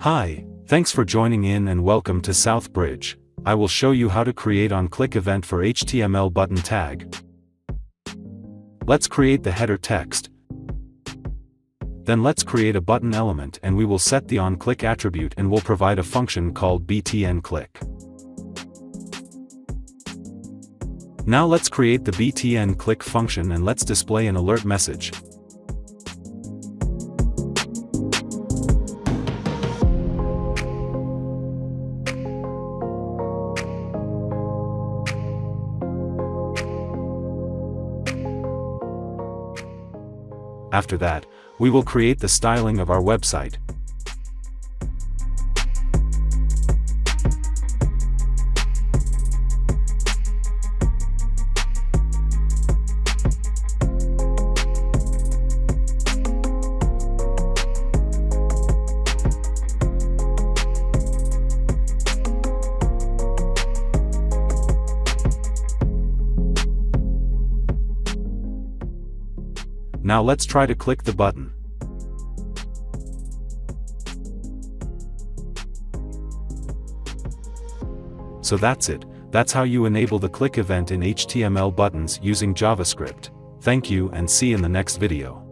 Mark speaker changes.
Speaker 1: Hi, thanks for joining in and welcome to Southbridge. I will show you how to create Onclick event for HTML button tag. Let's create the header text. Then let's create a button element and we will set the Onclick attribute and we'll provide a function called btnclick. Now let's create the btnclick function and let's display an alert message. After that, we will create the styling of our website. Now let's try to click the button. So that's it. That's how you enable the click event in HTML buttons using JavaScript. Thank you and see you in the next video.